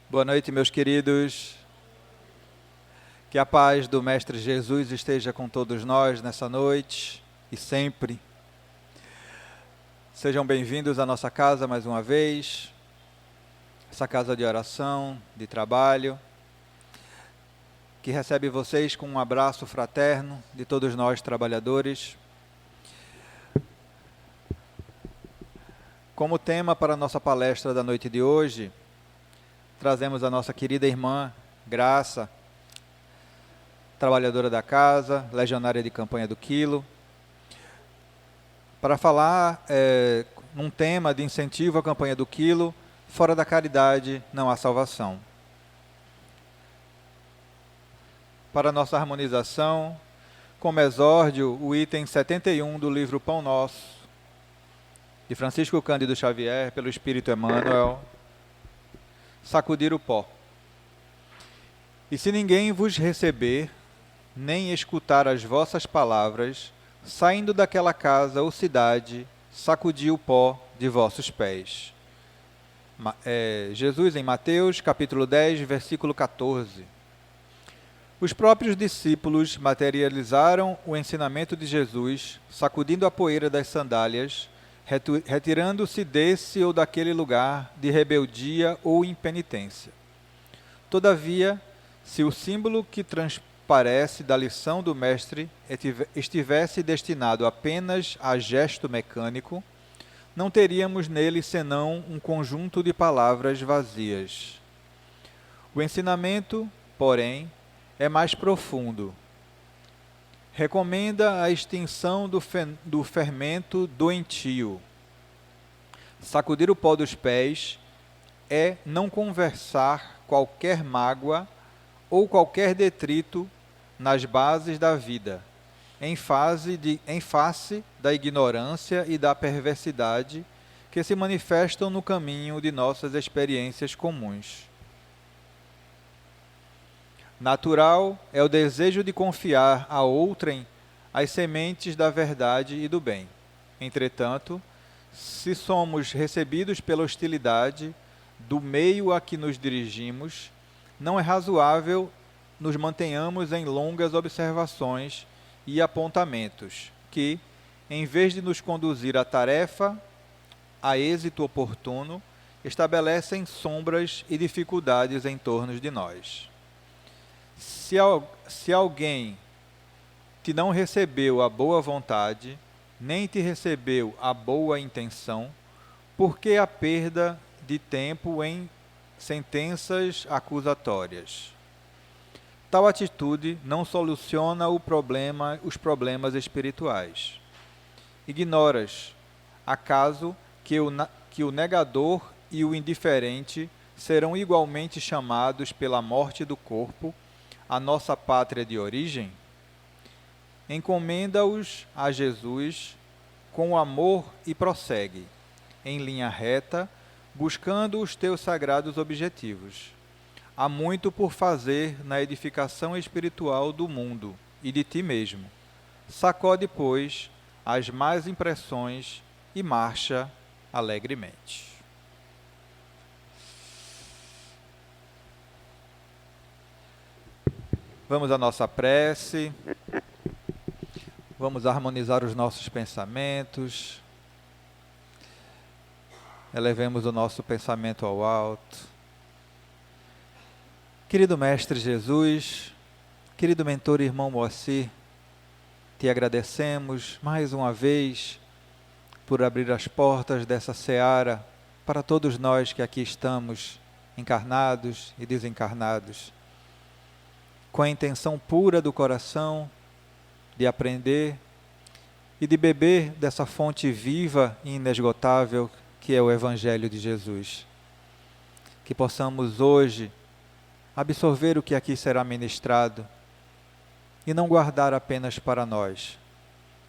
Boa noite, meus queridos. Que a paz do Mestre Jesus esteja com todos nós nessa noite e sempre. Sejam bem-vindos à nossa casa mais uma vez, essa casa de oração, de trabalho, que recebe vocês com um abraço fraterno de todos nós trabalhadores. Como tema para a nossa palestra da noite de hoje, trazemos a nossa querida irmã Graça, trabalhadora da casa, legionária de campanha do Quilo, para falar num tema de incentivo à campanha do Quilo, fora da caridade não há salvação. Para nossa harmonização, como exórdio, o item 71 do livro Pão Nosso, de Francisco Cândido Xavier, pelo Espírito Emmanuel, sacudir o pó. E se ninguém vos receber, nem escutar as vossas palavras, saindo daquela casa ou cidade, sacudi o pó de vossos pés. Jesus em Mateus, capítulo 10, versículo 14. Os próprios discípulos materializaram o ensinamento de Jesus, sacudindo a poeira das sandálias, retirando-se desse ou daquele lugar de rebeldia ou impenitência. Todavia, se o símbolo que transparece da lição do Mestre estivesse destinado apenas a gesto mecânico, não teríamos nele senão um conjunto de palavras vazias. O ensinamento, porém, é mais profundo. Recomenda a extinção do fermento doentio. Sacudir o pó dos pés é não conversar qualquer mágoa ou qualquer detrito nas bases da vida, em face da ignorância e da perversidade que se manifestam no caminho de nossas experiências comuns. Natural é o desejo de confiar a outrem as sementes da verdade e do bem. Entretanto, se somos recebidos pela hostilidade do meio a que nos dirigimos, não é razoável nos mantenhamos em longas observações e apontamentos que, em vez de nos conduzir à tarefa, a êxito oportuno, estabelecem sombras e dificuldades em torno de nós. Se alguém te não recebeu a boa vontade, nem te recebeu a boa intenção, por que a perda de tempo em sentenças acusatórias? Tal atitude não soluciona os problemas espirituais. Ignoras, acaso, que o negador e o indiferente serão igualmente chamados pela morte do corpo a nossa pátria de origem? Encomenda-os a Jesus com amor e prossegue, em linha reta, buscando os teus sagrados objetivos. Há muito por fazer na edificação espiritual do mundo e de ti mesmo. Sacode, pois, as más impressões e marcha alegremente. Vamos à nossa prece, vamos harmonizar os nossos pensamentos, elevemos o nosso pensamento ao alto. Querido Mestre Jesus, querido mentor irmão Moacir, te agradecemos mais uma vez por abrir as portas dessa seara para todos nós que aqui estamos, encarnados e desencarnados, com a intenção pura do coração de aprender e de beber dessa fonte viva e inesgotável que é o Evangelho de Jesus. Que possamos hoje absorver o que aqui será ministrado e não guardar apenas para nós.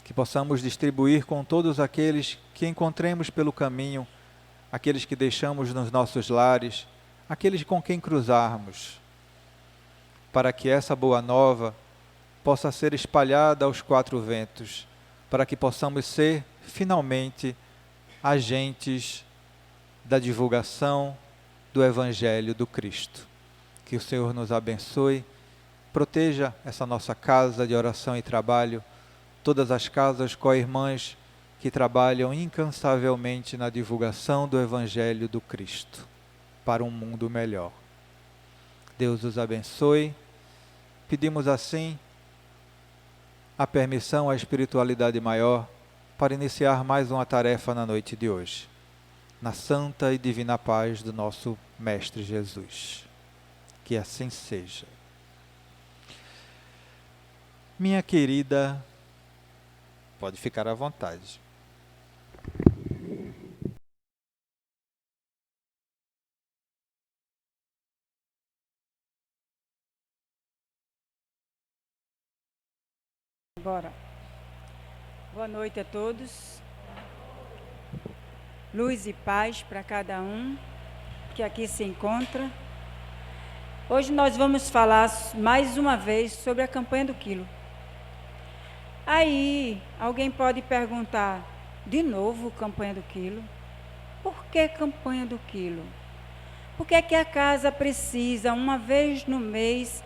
Que possamos distribuir com todos aqueles que encontremos pelo caminho, aqueles que deixamos nos nossos lares, aqueles com quem cruzarmos, para que essa boa nova possa ser espalhada aos quatro ventos, para que possamos ser, finalmente, agentes da divulgação do Evangelho do Cristo. Que o Senhor nos abençoe, proteja essa nossa casa de oração e trabalho, todas as casas co-irmãs que trabalham incansavelmente na divulgação do Evangelho do Cristo, para um mundo melhor. Deus os abençoe. Pedimos assim a permissão à espiritualidade maior para iniciar mais uma tarefa na noite de hoje, na santa e divina paz do nosso Mestre Jesus. Que assim seja. Minha querida, pode ficar à vontade. Bora. Boa noite a todos. Luz e paz para cada um que aqui se encontra. Hoje nós vamos falar mais uma vez sobre a campanha do quilo. Aí, alguém pode perguntar, de novo campanha do quilo? Por que campanha do quilo? Por que é que a casa precisa, uma vez no mês,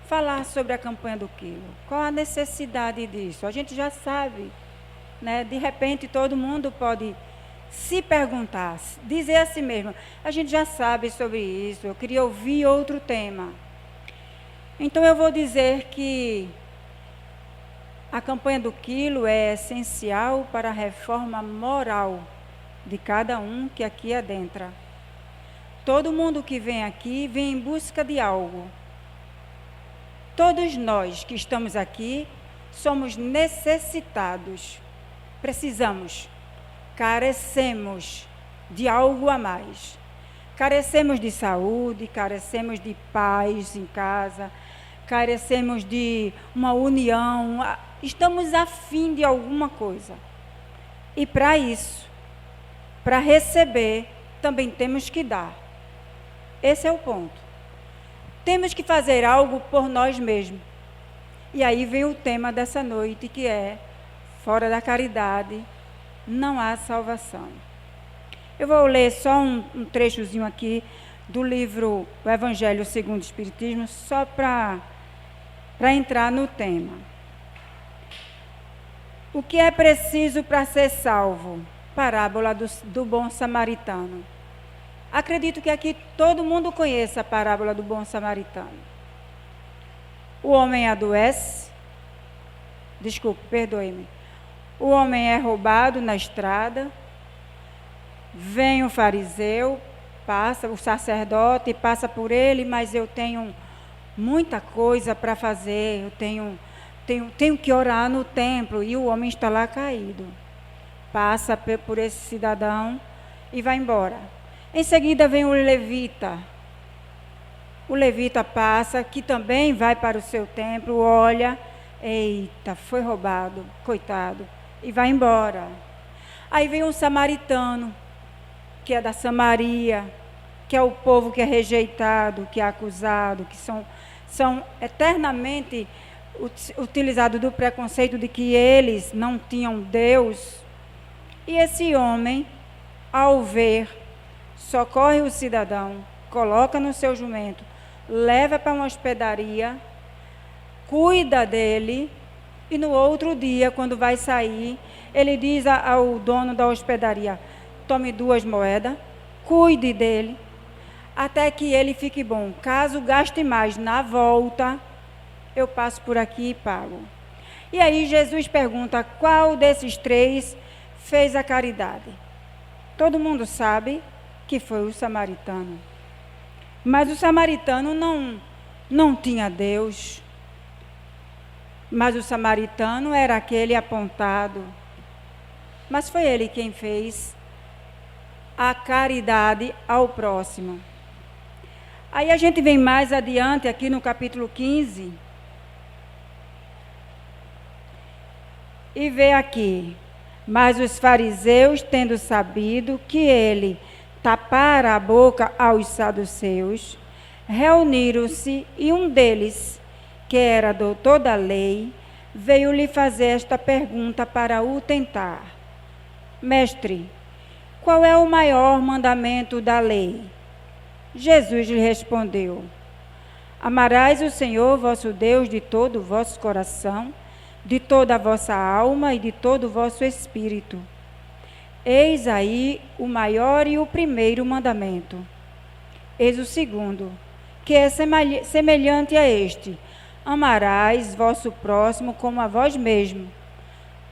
falar sobre a campanha do quilo? Qual a necessidade disso? A gente já sabe, né? De repente todo mundo pode se perguntar, dizer a si mesmo, a gente já sabe sobre isso, eu queria ouvir outro tema. Então eu vou dizer que a campanha do quilo é essencial para a reforma moral de cada um que aqui adentra. Todo mundo que vem aqui vem em busca de algo. Todos nós que estamos aqui somos necessitados, precisamos, carecemos de algo a mais. Carecemos de saúde, carecemos de paz em casa, carecemos de uma união, estamos afim de alguma coisa. E para isso, para receber, também temos que dar. Esse é o ponto. Temos que fazer algo por nós mesmos. E aí vem o tema dessa noite, que é: fora da caridade não há salvação. Eu vou ler só um trechozinho aqui do livro O Evangelho segundo o Espiritismo, só para entrar no tema. O que é preciso para ser salvo? Parábola do bom samaritano. Acredito que aqui todo mundo conheça a parábola do bom samaritano. O homem adoece, perdoe-me. O homem é roubado na estrada, vem o fariseu, passa, o sacerdote passa por ele, mas eu tenho muita coisa para fazer, eu tenho que orar no templo, e o homem está lá caído. Passa por esse cidadão e vai embora. Em seguida vem o levita. O levita passa, que também vai para o seu templo, olha, eita, foi roubado, coitado, e vai embora. Aí vem um samaritano, que é da Samaria, que é o povo que é rejeitado, que é acusado, que são eternamente utilizados do preconceito de que eles não tinham Deus. E esse homem, ao ver, socorre o cidadão, coloca no seu jumento, leva para uma hospedaria, cuida dele, e no outro dia, quando vai sair, ele diz ao dono da hospedaria: tome 2 moedas, cuide dele, até que ele fique bom. Caso gaste mais na volta, eu passo por aqui e pago. E aí Jesus pergunta: qual desses 3 fez a caridade? Todo mundo sabe que foi o samaritano. Mas o samaritano não tinha Deus. Mas o samaritano era aquele apontado. Mas foi ele quem fez a caridade ao próximo. Aí a gente vem mais adiante, aqui no capítulo 15, e vê aqui: mas os fariseus, tendo sabido que ele tapara a boca aos saduceus, reuniram-se, e um deles, que era doutor da lei, veio lhe fazer esta pergunta para o tentar: mestre, qual é o maior mandamento da lei? Jesus lhe respondeu: amarás o Senhor vosso Deus de todo o vosso coração, de toda a vossa alma e de todo o vosso espírito. Eis aí o maior e o primeiro mandamento. Eis o segundo, que é semelhante a este: amarás vosso próximo como a vós mesmo.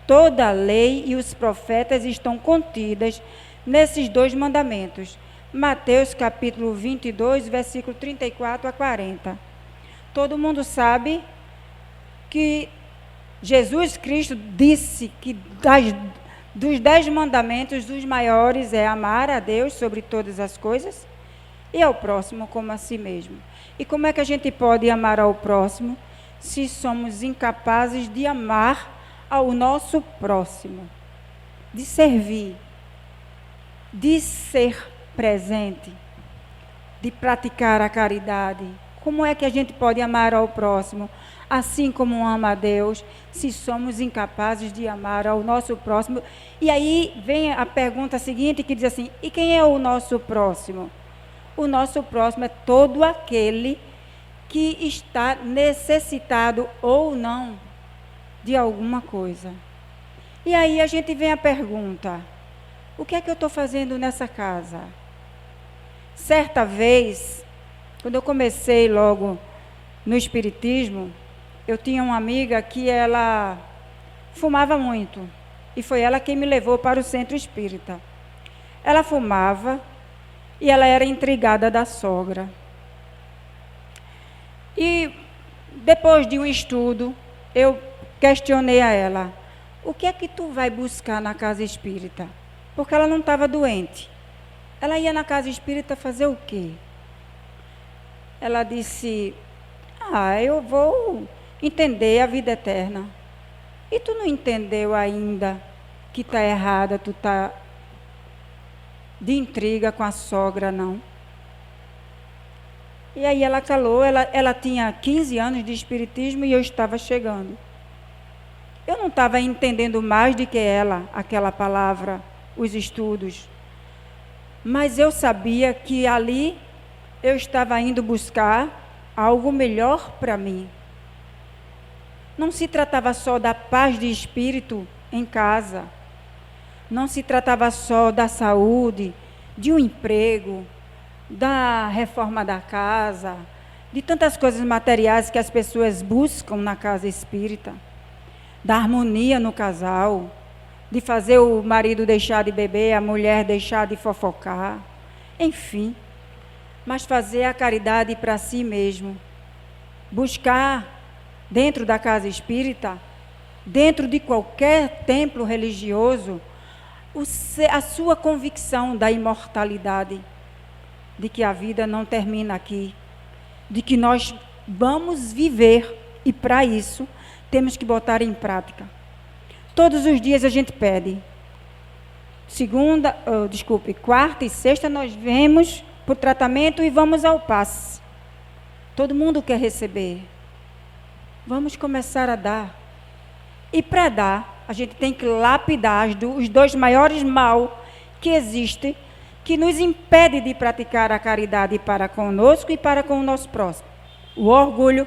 Toda a lei e os profetas estão contidas nesses 2 mandamentos. Mateus capítulo 22, versículo 34 a 40. Todo mundo sabe que Jesus Cristo disse que dos 10 mandamentos, os maiores é amar a Deus sobre todas as coisas e ao próximo como a si mesmo. E como é que a gente pode amar ao próximo se somos incapazes de amar ao nosso próximo, de servir, de ser presente, de praticar a caridade? Como é que a gente pode amar ao próximo assim como ama a Deus, se somos incapazes de amar ao nosso próximo? E aí vem a pergunta seguinte, que diz assim: e quem é o nosso próximo? O nosso próximo é todo aquele que está necessitado ou não de alguma coisa. E aí a gente vem a pergunta: o que é que eu estou fazendo nessa casa? Certa vez, quando eu comecei logo no Espiritismo, eu tinha uma amiga que ela fumava muito. E foi ela quem me levou para o centro espírita. Ela fumava e ela era intrigada da sogra. E depois de um estudo, eu questionei a ela: o que é que tu vai buscar na casa espírita? Porque ela não estava doente. Ela ia na casa espírita fazer o quê? Ela disse: eu vou entender a vida eterna. E tu não entendeu ainda que está errada, tu está de intriga com a sogra, não? E aí ela calou. Ela tinha 15 anos de espiritismo e eu estava chegando. Eu não estava entendendo mais do que ela, aquela palavra, os estudos. Mas eu sabia que ali eu estava indo buscar algo melhor para mim. Não se tratava só da paz de espírito em casa. Não se tratava só da saúde, de um emprego, da reforma da casa, de tantas coisas materiais que as pessoas buscam na casa espírita, da harmonia no casal, de fazer o marido deixar de beber, a mulher deixar de fofocar, enfim. Mas fazer a caridade para si mesmo. Buscar dentro da casa espírita, dentro de qualquer templo religioso, a sua convicção da imortalidade, de que a vida não termina aqui, de que nós vamos viver e para isso temos que botar em prática. Todos os dias a gente pede. Quarta e sexta nós vemos para o tratamento e vamos ao passe. Todo mundo quer receber. Vamos começar a dar. E para dar, a gente tem que lapidar os 2 maiores mal que existem, que nos impede de praticar a caridade para conosco e para com o nosso próximo. O orgulho.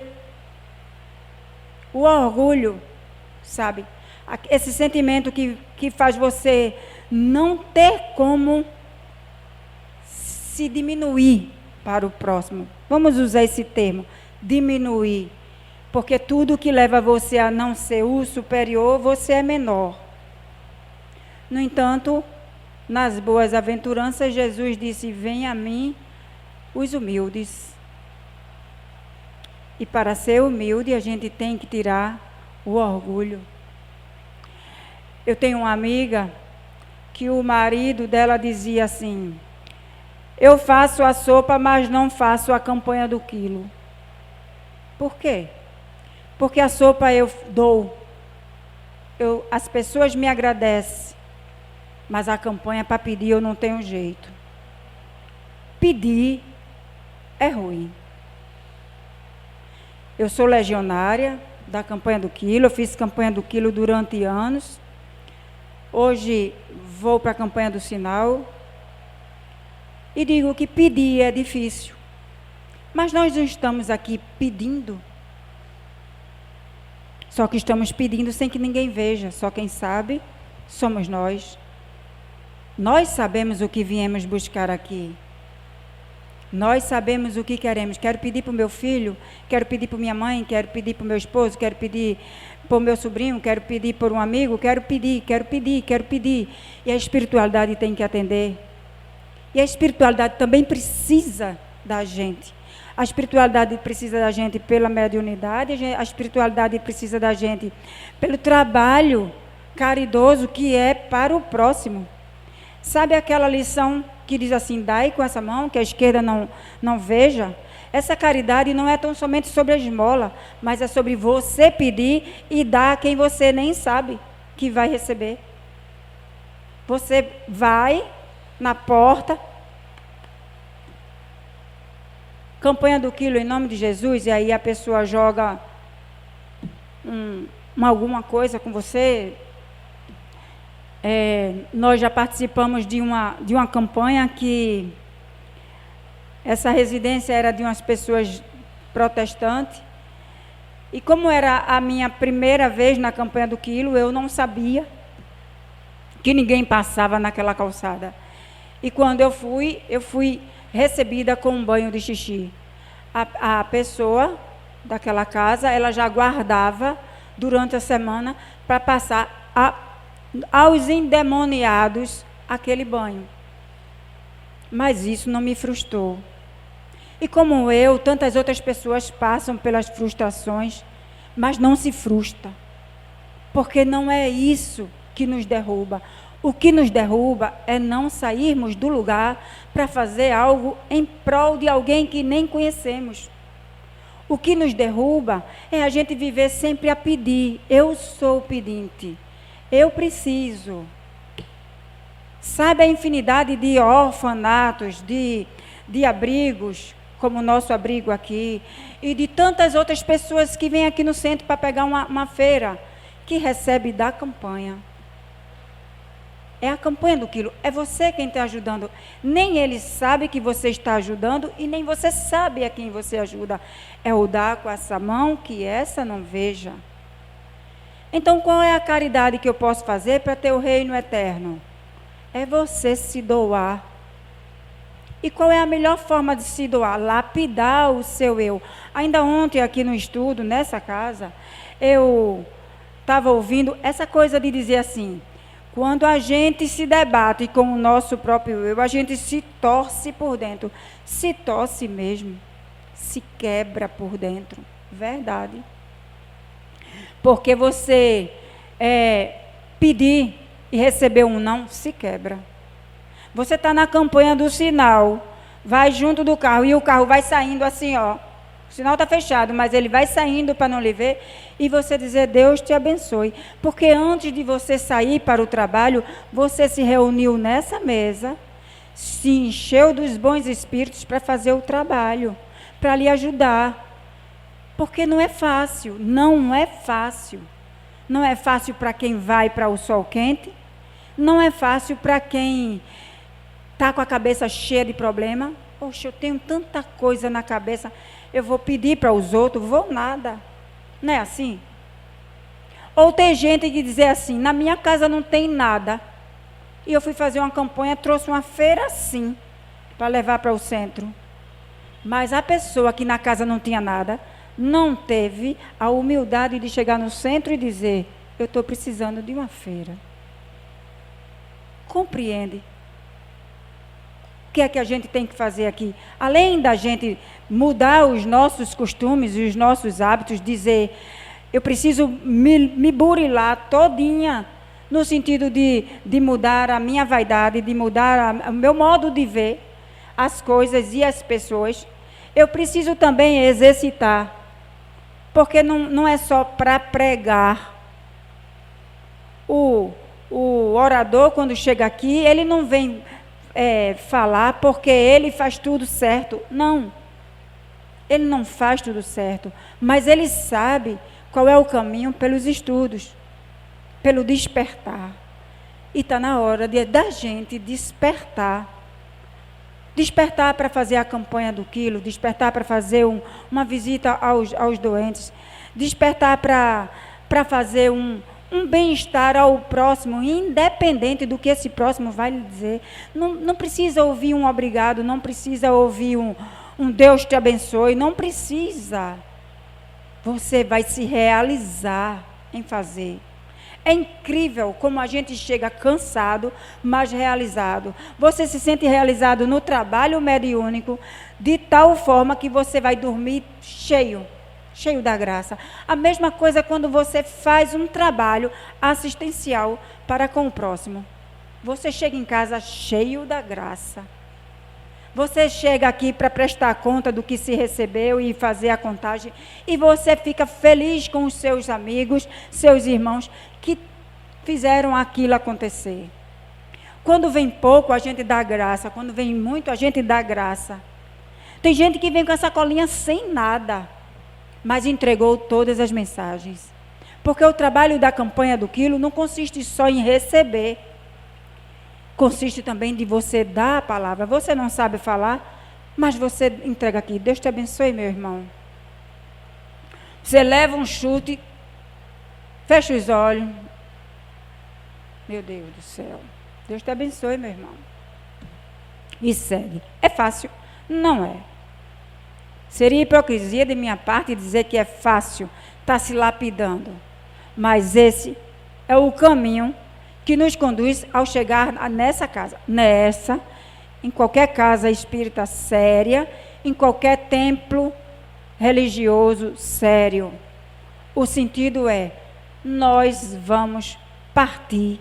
O orgulho, sabe? Esse sentimento que faz você não ter como se diminuir para o próximo. Vamos usar esse termo, diminuir. Porque tudo que leva você a não ser o superior, você é menor. No entanto, nas boas aventuranças, Jesus disse: venha a mim os humildes. E para ser humilde, a gente tem que tirar o orgulho. Eu tenho uma amiga que o marido dela dizia assim: eu faço a sopa, mas não faço a campanha do quilo. Por quê? Porque a sopa eu dou. As pessoas me agradecem. Mas a campanha para pedir eu não tenho jeito. Pedir é ruim. Eu sou legionária da campanha do quilo. Eu fiz campanha do quilo durante anos. Hoje vou para a campanha do sinal. e digo que pedir é difícil. Mas nós não estamos aqui pedindo. Só que estamos pedindo sem que ninguém veja. Só quem sabe somos nós. Nós sabemos o que viemos buscar aqui. Nós sabemos o que queremos. Quero pedir para o meu filho, quero pedir para minha mãe, quero pedir para o meu esposo, quero pedir para o meu sobrinho, quero pedir por um amigo, quero pedir. E a espiritualidade tem que atender. E a espiritualidade também precisa da gente. A espiritualidade precisa da gente pela mediunidade, a espiritualidade precisa da gente pelo trabalho caridoso que é para o próximo. Sabe aquela lição que diz assim, dai com essa mão, que a esquerda não veja? Essa caridade não é tão somente sobre a esmola, mas é sobre você pedir e dar a quem você nem sabe que vai receber. Você vai na porta, campanha do quilo em nome de Jesus, e aí a pessoa joga alguma coisa com você. Nós já participamos de uma campanha que essa residência era de umas pessoas protestantes, e como era a minha primeira vez na campanha do quilo, eu não sabia que ninguém passava naquela calçada. E quando eu fui recebida com um banho de xixi. A pessoa daquela casa, ela já guardava durante a semana para passar aos endemoniados aquele banho. Mas isso não me frustrou. E como eu, tantas outras pessoas passam pelas frustrações, mas não se frustra. Porque não é isso que nos derruba. O que nos derruba é não sairmos do lugar para fazer algo em prol de alguém que nem conhecemos. O que nos derruba é a gente viver sempre a pedir. Eu sou pedinte. Eu preciso. Sabe a infinidade de orfanatos, de abrigos, como o nosso abrigo aqui, e de tantas outras pessoas que vêm aqui no centro para pegar uma feira, que recebe da campanha. É a campanha do quilo. É você quem está ajudando. Nem ele sabe que você está ajudando e nem você sabe a quem você ajuda. É o dar com essa mão que essa não veja. Então, qual é a caridade que eu posso fazer para ter o reino eterno? É você se doar. E qual é a melhor forma de se doar? Lapidar o seu eu. Ainda ontem aqui no estudo, nessa casa, eu estava ouvindo essa coisa de dizer assim, quando a gente se debate com o nosso próprio eu, a gente se torce por dentro. Se torce mesmo. Se quebra por dentro. Verdade. Porque você pedir e receber um não, se quebra. Você está na campanha do sinal, vai junto do carro e o carro vai saindo assim, ó. O sinal está fechado, mas ele vai saindo para não lhe ver e você dizer, Deus te abençoe. Porque antes de você sair para o trabalho, você se reuniu nessa mesa, se encheu dos bons espíritos para fazer o trabalho, para lhe ajudar. Porque não é fácil, não é fácil. Não é fácil para quem vai para o sol quente, não é fácil para quem está com a cabeça cheia de problema. Poxa, eu tenho tanta coisa na cabeça, eu vou pedir para os outros, vou nada. Não é assim? Ou tem gente que dizer assim, na minha casa não tem nada. E eu fui fazer uma campanha, trouxe uma feira assim, para levar para o centro. Mas a pessoa que na casa não tinha nada, não teve a humildade de chegar no centro e dizer, eu estou precisando de uma feira. Compreende? O que é que a gente tem que fazer aqui? Além da gente mudar os nossos costumes e os nossos hábitos, dizer, eu preciso me burilar todinha, no sentido de mudar a minha vaidade, de mudar o meu modo de ver as coisas e as pessoas, eu preciso também exercitar, porque não é só para pregar. O orador, quando chega aqui, ele não vem falar porque ele faz tudo certo. Não. Ele não faz tudo certo. Mas ele sabe qual é o caminho pelos estudos, pelo despertar. E está na hora da gente despertar. despertar para fazer a campanha do quilo, despertar para fazer uma visita aos doentes, despertar para fazer um bem-estar ao próximo, independente do que esse próximo vai lhe dizer. Não precisa ouvir um obrigado, não precisa ouvir um Deus te abençoe, não precisa. Você vai se realizar em fazer. É incrível como a gente chega cansado, mas realizado. Você se sente realizado no trabalho mediúnico, de tal forma que você vai dormir cheio da graça. A mesma coisa quando você faz um trabalho assistencial para com o próximo. Você chega em casa cheio da graça. Você chega aqui para prestar conta do que se recebeu e fazer a contagem, e você fica feliz com os seus amigos, seus irmãos, que fizeram aquilo acontecer. Quando vem pouco, a gente dá graça. Quando vem muito, a gente dá graça. Tem gente que vem com a sacolinha sem nada, mas entregou todas as mensagens. Porque o trabalho da campanha do quilo não consiste só em receber. Consiste também de você dar a palavra. Você não sabe falar, mas você entrega aqui. Deus te abençoe, meu irmão. Você leva um chute, fecha os olhos. Meu Deus do céu. Deus te abençoe, meu irmão. E segue. É fácil? Não é. Seria hipocrisia de minha parte dizer que é fácil, está se lapidando. Mas esse é o caminho que nos conduz ao chegar nessa casa. Em qualquer casa espírita séria, em qualquer templo religioso sério. O sentido é, nós vamos partir.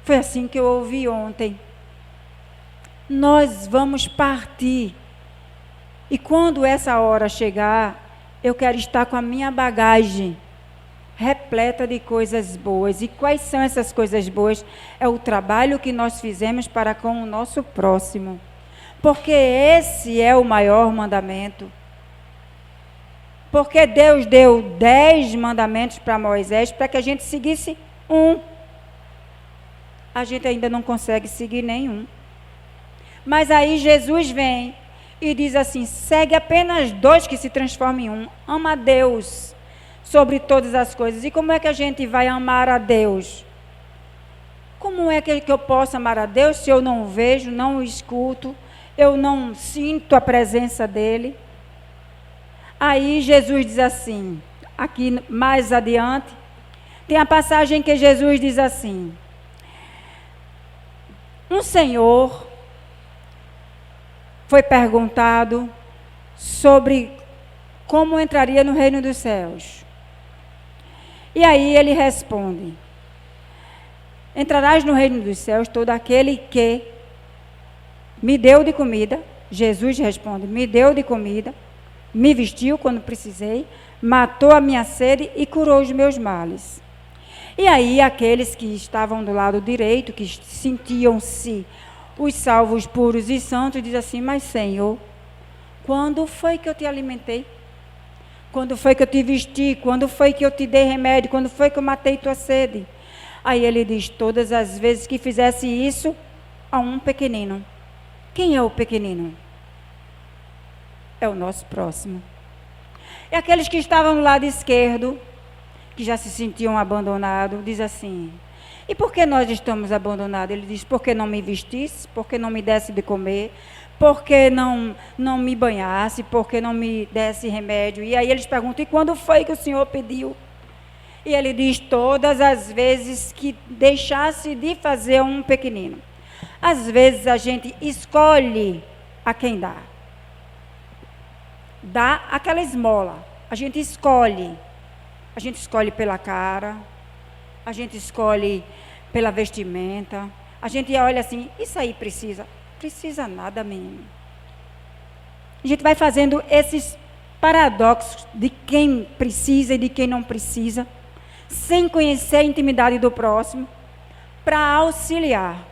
Foi assim que eu ouvi ontem. Nós vamos partir. E quando essa hora chegar, eu quero estar com a minha bagagem repleta de coisas boas. E quais são essas coisas boas? É o trabalho que nós fizemos para com o nosso próximo. Porque esse é o maior mandamento. Porque Deus deu 10 mandamentos para Moisés para que a gente seguisse um. A gente ainda não consegue seguir nenhum. Mas aí Jesus vem e diz assim, segue apenas 2 que se transformam em um. Ama a Deus sobre todas as coisas. E como é que a gente vai amar a Deus? Como é que eu posso amar a Deus se eu não o vejo, não o escuto, eu não sinto a presença dEle? Aí Jesus diz assim, aqui mais adiante, tem a passagem que Jesus diz assim, um senhor foi perguntado sobre como entraria no reino dos céus. E aí ele responde, entrarás no reino dos céus todo aquele que me deu de comida. Jesus responde, me deu de comida, me vestiu quando precisei, matou a minha sede e curou os meus males. E aí aqueles que estavam do lado direito, que sentiam-se os salvos puros e santos, diz assim, mas Senhor, quando foi que eu te alimentei? Quando foi que eu te vesti? Quando foi que eu te dei remédio? Quando foi que eu matei tua sede? Aí ele diz, todas as vezes que fizesse isso a um pequenino. Quem é o pequenino? É o nosso próximo. E aqueles que estavam no lado esquerdo, que já se sentiam abandonados, diz assim, e por que nós estamos abandonados? Ele diz, porque não me vestisse, porque não me desse de comer, porque não me banhasse, porque não me desse remédio. E aí eles perguntam, e quando foi que o Senhor pediu? E ele diz, todas as vezes que deixasse de fazer um pequenino. Às vezes a gente escolhe a quem dá. Dá aquela esmola. A gente escolhe. A gente escolhe pela cara. A gente escolhe pela vestimenta. A gente olha assim, isso aí precisa. Precisa nada, menino. A gente vai fazendo esses paradoxos de quem precisa e de quem não precisa, sem conhecer a intimidade do próximo, para auxiliar.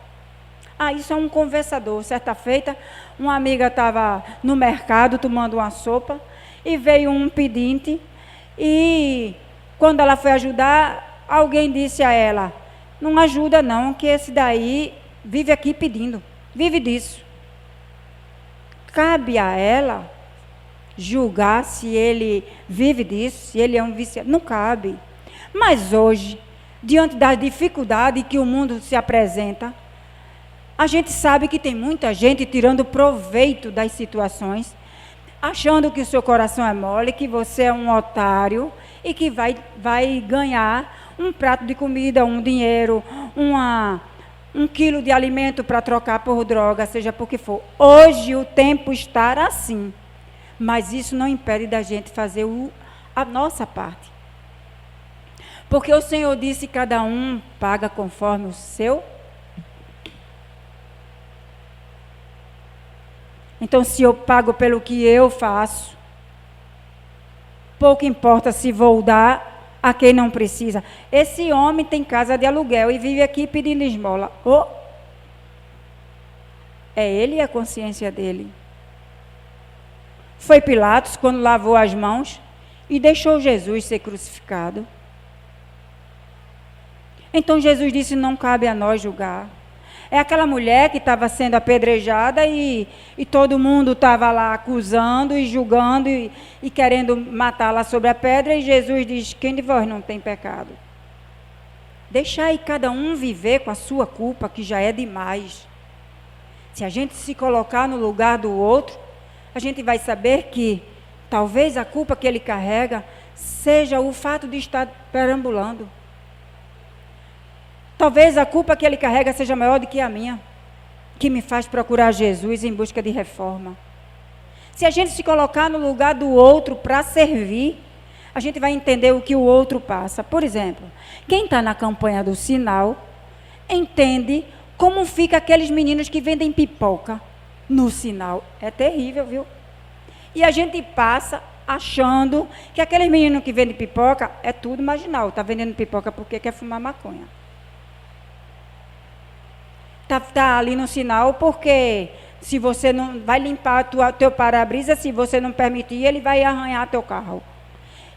Isso é um conversador. Certa feita, uma amiga estava no mercado tomando uma sopa e veio um pedinte e quando ela foi ajudar, alguém disse a ela, não ajuda não, que esse daí vive aqui pedindo. Vive disso. cabe a ela julgar se ele vive disso, se ele é um viciado. Não cabe. Mas hoje, diante da dificuldade que o mundo se apresenta, a gente sabe que tem muita gente tirando proveito das situações, achando que o seu coração é mole, que você é um otário e que vai ganhar um prato de comida, um dinheiro, um quilo de alimento para trocar por droga, seja por que for. Hoje o tempo está assim, mas isso não impede da gente fazer a nossa parte. Porque o Senhor disse que cada um paga conforme o seu. Então, se eu pago pelo que eu faço, pouco importa se vou dar a quem não precisa. Esse homem tem casa de aluguel e vive aqui pedindo esmola. Oh, é ele e a consciência dele. Foi Pilatos quando lavou as mãos e deixou Jesus ser crucificado. Então Jesus disse, não cabe a nós julgar. É aquela mulher que estava sendo apedrejada e todo mundo estava lá acusando e julgando e querendo matá-la sobre a pedra, e Jesus diz, quem de vós não tem pecado? Deixai cada um viver com a sua culpa, que já é demais. Se a gente se colocar no lugar do outro, a gente vai saber que talvez a culpa que ele carrega seja o fato de estar perambulando. Talvez a culpa que ele carrega seja maior do que a minha, que me faz procurar Jesus em busca de reforma. Se a gente se colocar no lugar do outro para servir, a gente vai entender o que o outro passa. Por exemplo, quem está na campanha do Sinal, entende como fica aqueles meninos que vendem pipoca no Sinal. É terrível, viu? E a gente passa achando que aquele menino que vende pipoca é tudo marginal. Está vendendo pipoca porque quer fumar maconha. Está ali no sinal porque se você não vai limpar teu para-brisa, se você não permitir, ele vai arranhar teu carro.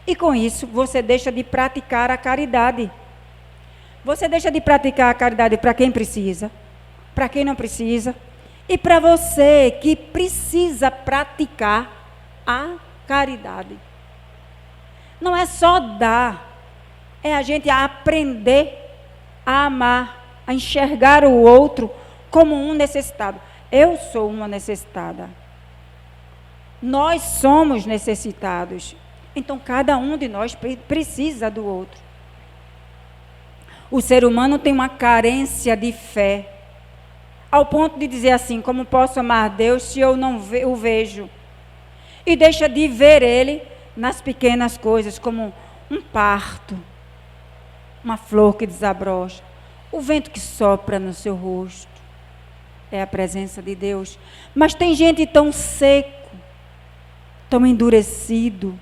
E com isso, você deixa de praticar a caridade. Você deixa de praticar a caridade para quem precisa, para quem não precisa, e para você que precisa praticar a caridade. Não é só dar, é a gente aprender a amar, a enxergar o outro como um necessitado. Eu sou uma necessitada. Nós somos necessitados. Então, cada um de nós precisa do outro. O ser humano tem uma carência de fé, ao ponto de dizer assim, como posso amar Deus se eu não o vejo? E deixa de ver Ele nas pequenas coisas, como um parto, uma flor que desabrocha, o vento que sopra no seu rosto. É a presença de Deus. Mas tem gente tão seco, tão endurecido,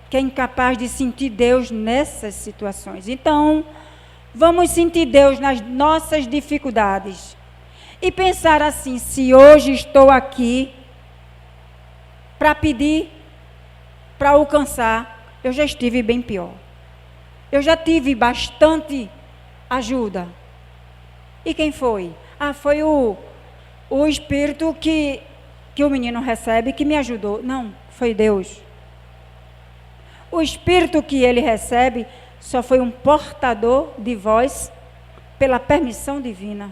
que é incapaz de sentir Deus nessas situações. Então, vamos sentir Deus nas nossas dificuldades. E pensar assim, se hoje estou aqui para pedir, para alcançar, eu já estive bem pior. Eu já tive bastante ajuda. E quem foi? Foi o Espírito que o menino recebe, que me ajudou. Não, foi Deus. O Espírito que ele recebe só foi um portador de voz pela permissão divina.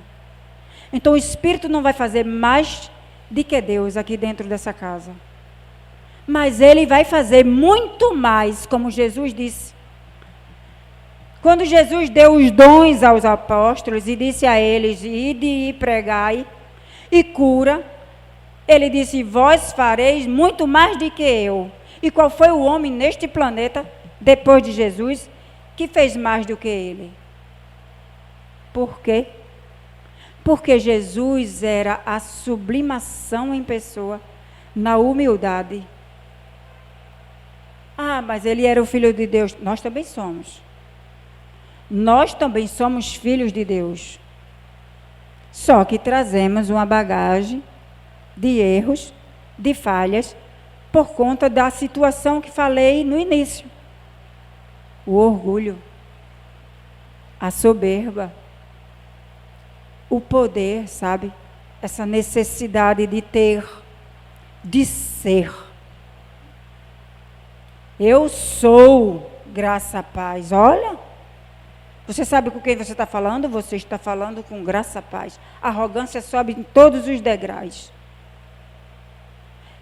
Então o Espírito não vai fazer mais do que Deus aqui dentro dessa casa. Mas ele vai fazer muito mais, como Jesus disse. Quando Jesus deu os dons aos apóstolos e disse a eles, ide e pregai e cura, ele disse, vós fareis muito mais do que eu. E qual foi o homem neste planeta, depois de Jesus, que fez mais do que ele? Por quê? Porque Jesus era a sublimação em pessoa, na humildade. Mas ele era o Filho de Deus. Nós também somos. Nós também somos filhos de Deus. Só que trazemos uma bagagem de erros, de falhas, por conta da situação que falei no início. O orgulho, a soberba, o poder, sabe? Essa necessidade de ter. de ser. Eu sou graça, paz. Olha, você sabe com quem você está falando? Você está falando com graça, paz. A arrogância sobe em todos os degraus.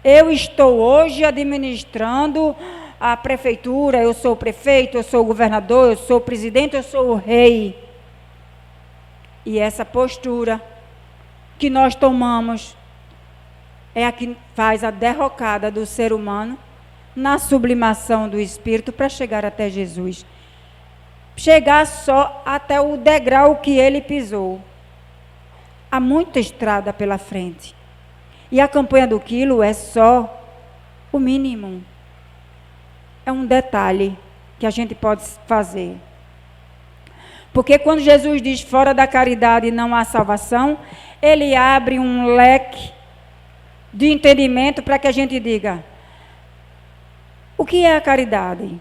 Eu estou hoje administrando a prefeitura, eu sou o prefeito, eu sou o governador, eu sou o presidente, eu sou o rei. E essa postura que nós tomamos é a que faz a derrocada do ser humano na sublimação do espírito para chegar até Jesus. Chegar só até o degrau que ele pisou. Há muita estrada pela frente. E a campanha do quilo é só o mínimo. É um detalhe que a gente pode fazer. Porque quando Jesus diz fora da caridade não há salvação, ele abre um leque de entendimento para que a gente diga: o que é a caridade?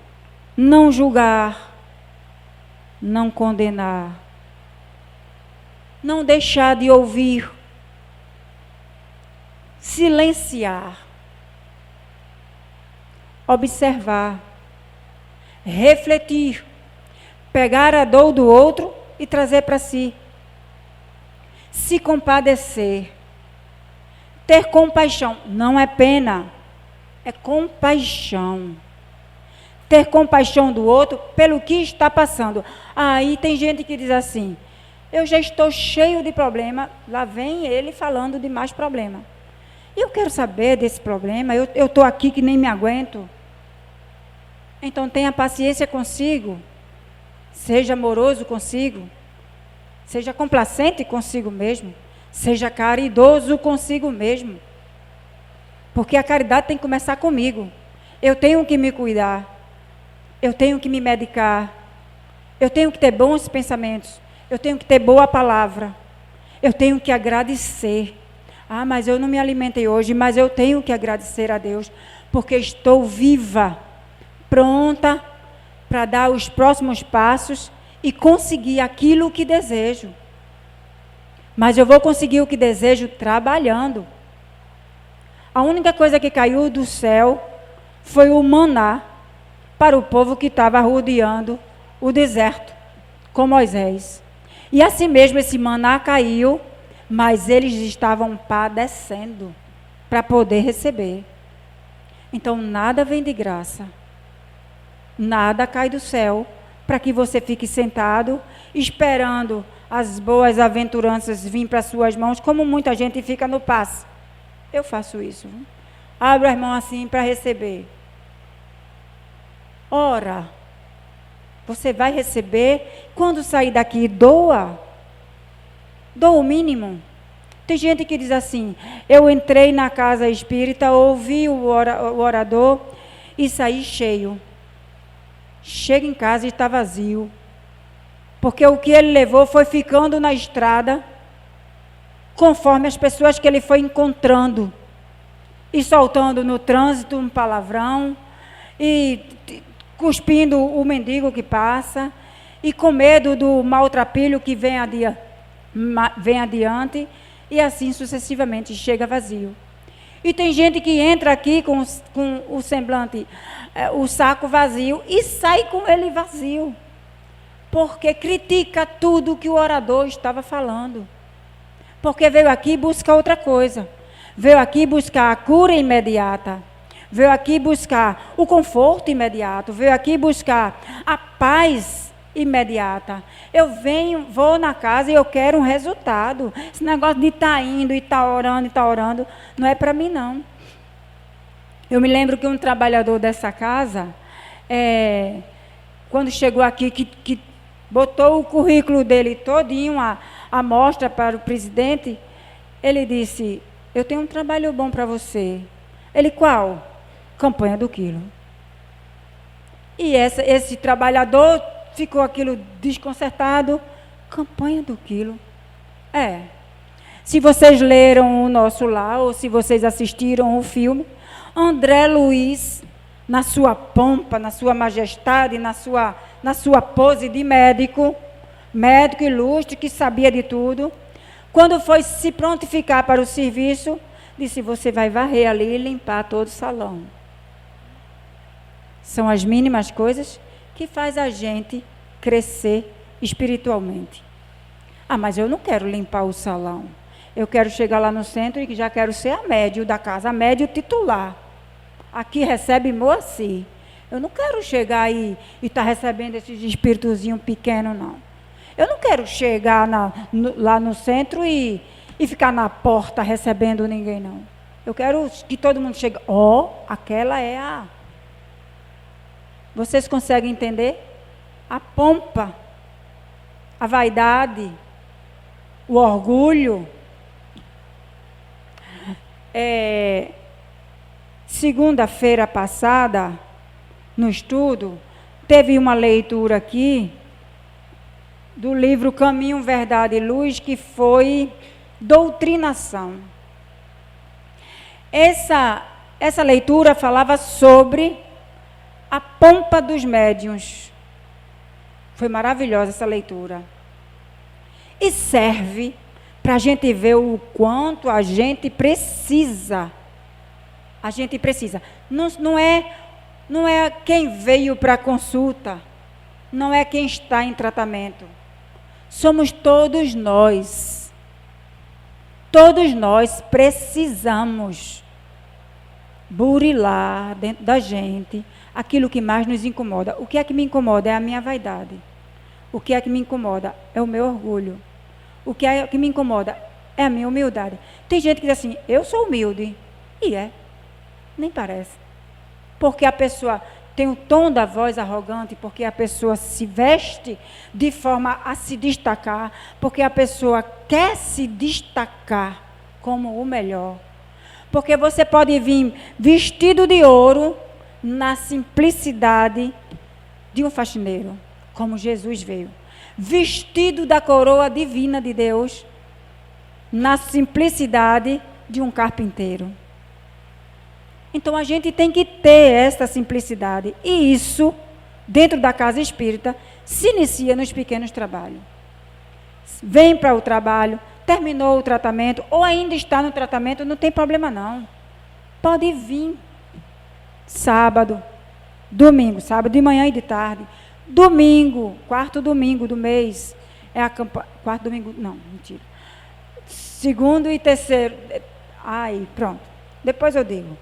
Não julgar, não condenar, não deixar de ouvir, silenciar, observar, refletir, pegar a dor do outro e trazer para si, se compadecer, ter compaixão. Não é pena, é compaixão. Ter compaixão do outro pelo que está passando. Aí tem gente que diz assim: eu já estou cheio de problema. Lá vem ele falando de mais problema. Eu quero saber desse problema. Eu estou aqui que nem me aguento. Então tenha paciência consigo. Seja amoroso consigo. Seja complacente consigo mesmo. Seja caridoso consigo mesmo. Porque a caridade tem que começar comigo. Eu tenho que me cuidar. Eu tenho que me medicar. Eu tenho que ter bons pensamentos. Eu tenho que ter boa palavra. Eu tenho que agradecer. Ah, mas eu não me alimentei hoje, mas eu tenho que agradecer a Deus, porque estou viva, pronta para dar os próximos passos e conseguir aquilo que desejo. Mas eu vou conseguir o que desejo trabalhando. A única coisa que caiu do céu foi o maná para o povo que estava rodeando o deserto com Moisés. E assim mesmo esse maná caiu, mas eles estavam padecendo para poder receber. Então nada vem de graça. Nada cai do céu para que você fique sentado esperando as boas aventuranças vir para suas mãos, como muita gente fica no passe. Eu faço isso. Abro as mãos assim para receber. Ora, você vai receber, quando sair daqui, doa. Doa o mínimo. Tem gente que diz assim: eu entrei na casa espírita, ouvi o orador e saí cheio. Chega em casa e está vazio. Porque o que ele levou foi ficando na estrada, conforme as pessoas que ele foi encontrando. E soltando no trânsito um palavrão, e cuspindo o mendigo que passa, e com medo do maltrapilho que vem adiante, e assim sucessivamente, chega vazio. E tem gente que entra aqui com o semblante, o saco vazio, e sai com ele vazio, porque critica tudo que o orador estava falando, porque veio aqui buscar outra coisa, veio aqui buscar a cura imediata, veio aqui buscar o conforto imediato, veio aqui buscar a paz imediata. Eu vou na casa e eu quero um resultado. Esse negócio de estar indo e estar orando, não é para mim, não. Eu me lembro que um trabalhador dessa casa, quando chegou aqui, que botou o currículo dele todinho, a mostra para o presidente, ele disse: eu tenho um trabalho bom para você. Ele: qual? Campanha do quilo. E esse trabalhador ficou aquilo desconcertado. Campanha do quilo. Se vocês leram o Nosso Lar, ou se vocês assistiram o filme, André Luiz, na sua pompa, na sua majestade, na sua pose de médico ilustre, que sabia de tudo, quando foi se prontificar para o serviço, Disse, você vai varrer ali e limpar todo o salão. São as mínimas coisas que faz a gente crescer espiritualmente. Ah, mas eu não quero limpar o salão. Eu quero chegar lá no centro e já quero ser a médio da casa, a médio titular. Aqui recebe Moacir. Eu não quero chegar aí e estar recebendo esses espíritozinhos pequenos, não. Eu não quero chegar lá no centro e ficar na porta recebendo ninguém, não. Eu quero que todo mundo chegue. Aquela é a... Vocês conseguem entender? A pompa, a vaidade, o orgulho. Segunda-feira passada, no estudo, teve uma leitura aqui do livro Caminho, Verdade e Luz, que foi doutrinação. Essa leitura falava sobre a pompa dos médiuns. Foi maravilhosa essa leitura. E serve para a gente ver o quanto a gente precisa. A gente precisa. Não é quem veio para a consulta. Não é quem está em tratamento. Somos todos nós. Todos nós precisamos burilar dentro da gente aquilo que mais nos incomoda. O que é que me incomoda? É a minha vaidade. O que é que me incomoda? É o meu orgulho. O que é que me incomoda? É a minha humildade. Tem gente que diz assim, eu sou humilde. E nem parece. Porque a pessoa tem o tom da voz arrogante, porque a pessoa se veste de forma a se destacar, porque a pessoa quer se destacar como o melhor. Porque você pode vir vestido de ouro na simplicidade de um faxineiro, como Jesus veio. Vestido da coroa divina de Deus, na simplicidade de um carpinteiro. Então a gente tem que ter essa simplicidade. E isso, dentro da casa espírita, se inicia nos pequenos trabalhos. Vem para o trabalho, terminou o tratamento, ou ainda está no tratamento, não tem problema não. Pode vir. Sábado, domingo, sábado de manhã e de tarde. Domingo, quarto domingo do mês. É a campanha. Quarto domingo, não, mentira. Segundo e terceiro. Pronto. Depois eu digo.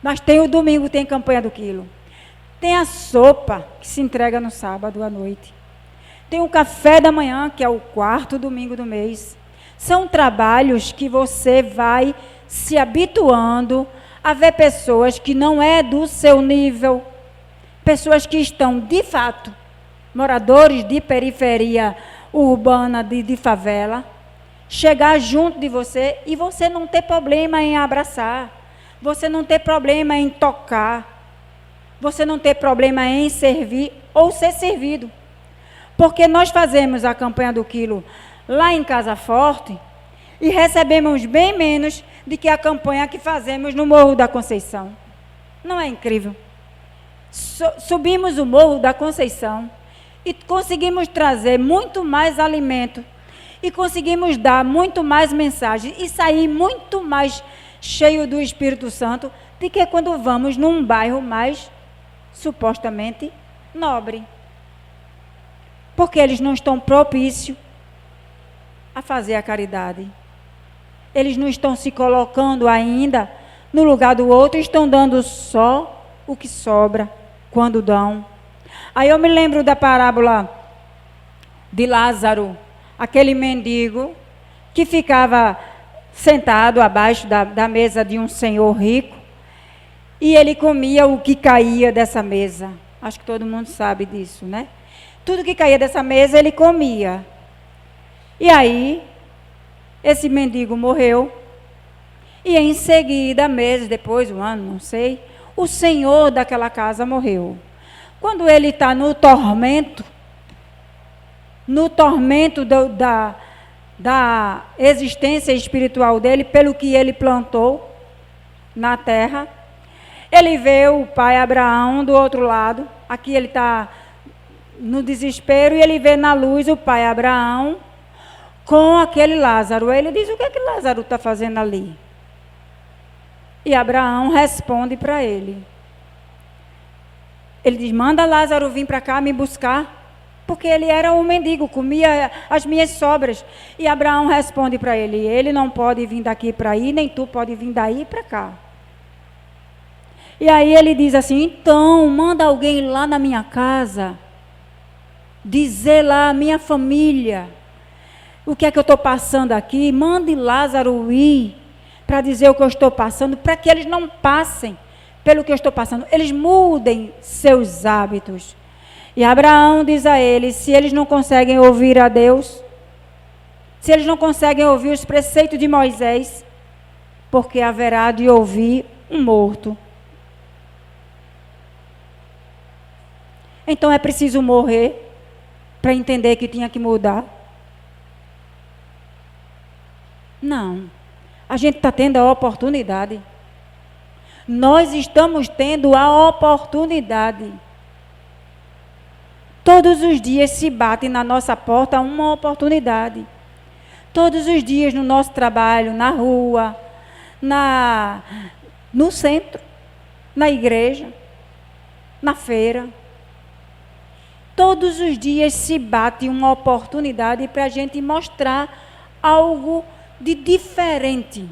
Mas tem o domingo, tem campanha do quilo. Tem a sopa que se entrega no sábado à noite. Tem o café da manhã, que é o quarto domingo do mês. São trabalhos que você vai se habituando a ver pessoas que não é do seu nível. Pessoas que estão, de fato, moradores de periferia urbana, de favela, chegar junto de você e você não ter problema em abraçar. Você não ter problema em tocar. Você não ter problema em servir ou ser servido. Porque nós fazemos a campanha do quilo lá em Casa Forte e recebemos bem menos do que a campanha que fazemos no Morro da Conceição. Não é incrível? Subimos o Morro da Conceição e conseguimos trazer muito mais alimento e conseguimos dar muito mais mensagem e sair muito mais cheio do Espírito Santo, do que quando vamos num bairro mais supostamente nobre. Porque eles não estão propícios a fazer a caridade. Eles não estão se colocando ainda no lugar do outro, estão dando só o que sobra quando dão. Aí eu me lembro da parábola de Lázaro, aquele mendigo que ficava sentado abaixo da mesa de um senhor rico, e ele comia o que caía dessa mesa. Acho que todo mundo sabe disso, né? Tudo que caía dessa mesa, ele comia. E aí, esse mendigo morreu, e em seguida, meses depois, um ano, não sei, o senhor daquela casa morreu. Quando ele está no tormento da existência espiritual dele, pelo que ele plantou na terra, ele vê o pai Abraão do outro lado, aqui ele está no desespero, e ele vê na luz o pai Abraão com aquele Lázaro. Ele diz, o que é que Lázaro está fazendo ali? E Abraão responde para ele. Ele diz, manda Lázaro vir para cá me buscar. Porque ele era um mendigo, comia as minhas sobras. E Abraão responde para ele, ele não pode vir daqui para aí, nem tu pode vir daí para cá. E aí ele diz assim, então, manda alguém lá na minha casa, dizer lá a minha família, o que é que eu estou passando aqui, mande Lázaro ir, para dizer o que eu estou passando, para que eles não passem pelo que eu estou passando, eles mudem seus hábitos. E Abraão diz a eles, se eles não conseguem ouvir a Deus, se eles não conseguem ouvir os preceitos de Moisés, porque haverá de ouvir um morto. Então é preciso morrer para entender que tinha que mudar? Não. A gente está tendo a oportunidade. Nós estamos tendo a oportunidade. Todos os dias se bate na nossa porta uma oportunidade. Todos os dias no nosso trabalho, na rua, no centro, na igreja, na feira. Todos os dias se bate uma oportunidade para a gente mostrar algo de diferente.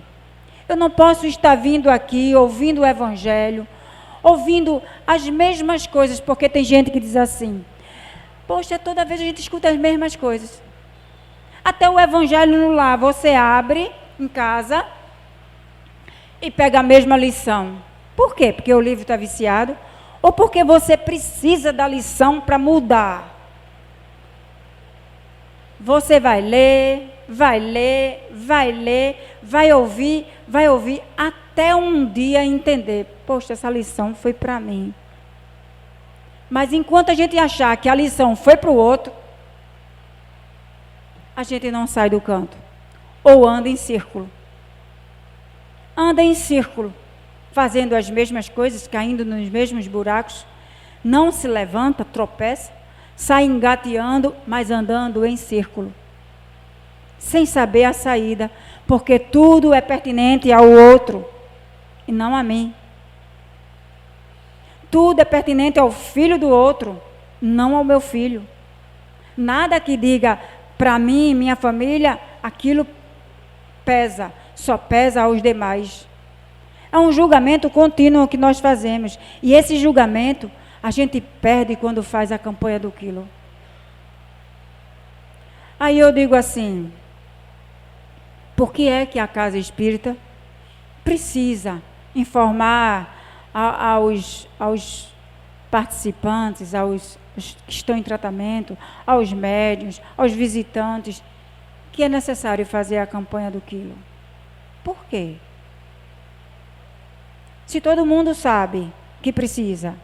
Eu não posso estar vindo aqui, ouvindo o Evangelho, ouvindo as mesmas coisas, porque tem gente que diz assim, poxa, toda vez a gente escuta as mesmas coisas. Até o Evangelho no lar, você abre em casa e pega a mesma lição. Por quê? Porque o livro está viciado? Ou porque você precisa da lição para mudar? Você vai ler, vai ler, vai ler, vai ouvir, até um dia entender, poxa, essa lição foi para mim. Mas enquanto a gente achar que a lição foi para o outro, a gente não sai do canto. Ou anda em círculo. Anda em círculo, fazendo as mesmas coisas, caindo nos mesmos buracos. Não se levanta, tropeça, sai engateando, mas andando em círculo. Sem saber a saída, porque tudo é pertinente ao outro e não a mim. Tudo é pertinente ao filho do outro, não ao meu filho. Nada que diga para mim, minha família, aquilo pesa, só pesa aos demais. É um julgamento contínuo que nós fazemos. E esse julgamento a gente perde quando faz a campanha do quilo. Aí eu digo assim, por que é que a Casa Espírita precisa informar aos participantes, aos que estão em tratamento, aos médiuns, aos visitantes, que é necessário fazer a campanha do quilo? Por quê? Se todo mundo sabe que precisa.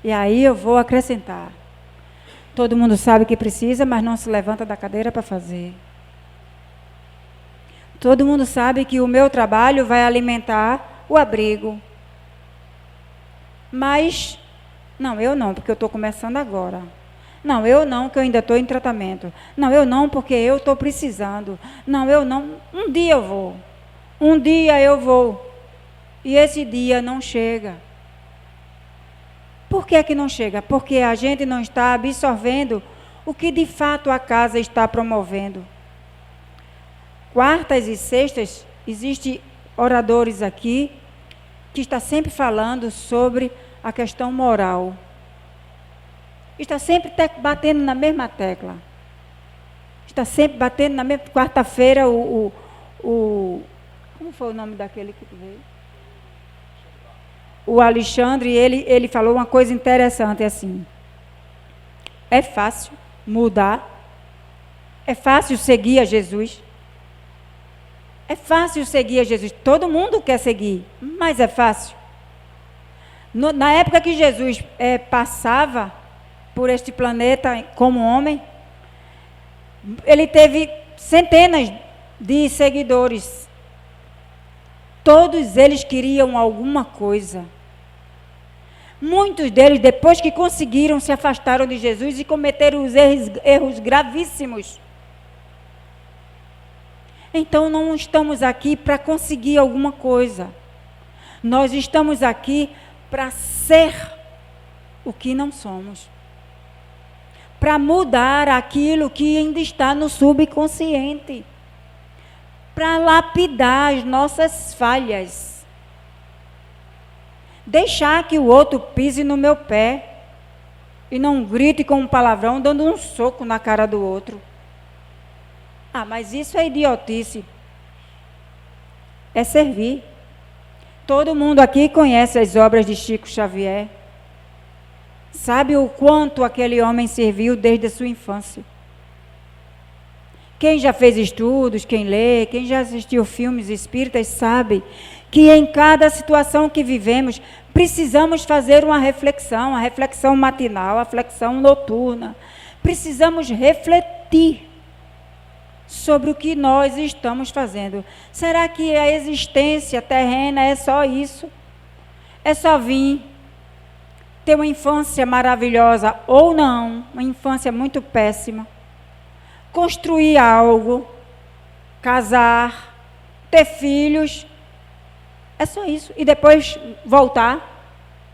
E aí eu vou acrescentar. Todo mundo sabe que precisa, mas não se levanta da cadeira para fazer. Todo mundo sabe que o meu trabalho vai alimentar o abrigo. Mas, não, eu não, porque eu estou começando agora. Não, eu não, que eu ainda estou em tratamento. Não, eu não, porque eu estou precisando. Não, eu não, um dia eu vou. Um dia eu vou. E esse dia não chega. Por que não chega? Porque a gente não está absorvendo o que de fato a casa está promovendo. Quartas e sextas, existem oradores aqui que está sempre falando sobre a questão moral. Está sempre batendo na mesma tecla. Está sempre batendo na mesma... Quarta-feira, como foi o nome daquele que veio? O Alexandre, ele falou uma coisa interessante assim. É fácil mudar. É fácil seguir a Jesus. É fácil seguir a Jesus. Todo mundo quer seguir, mas é fácil. Na época que Jesus passava por este planeta como homem, ele teve centenas de seguidores. Todos eles queriam alguma coisa. Muitos deles, depois que conseguiram, se afastaram de Jesus e cometeram os erros gravíssimos. Então não estamos aqui para conseguir alguma coisa. Nós estamos aqui para ser o que não somos. Para mudar aquilo que ainda está no subconsciente. Para lapidar as nossas falhas. Deixar que o outro pise no meu pé. E não grite com um palavrão, dando um soco na cara do outro. Ah, mas isso é idiotice. É servir. Todo mundo aqui conhece as obras de Chico Xavier. Sabe o quanto aquele homem serviu desde a sua infância. Quem já fez estudos, quem lê, quem já assistiu filmes espíritas, sabe que em cada situação que vivemos, precisamos fazer uma reflexão, a reflexão matinal, a reflexão noturna. Precisamos refletir sobre o que nós estamos fazendo. Será que a existência terrena é só isso? É só vir, ter uma infância maravilhosa ou não, uma infância muito péssima, construir algo, casar, ter filhos, é só isso, e depois voltar,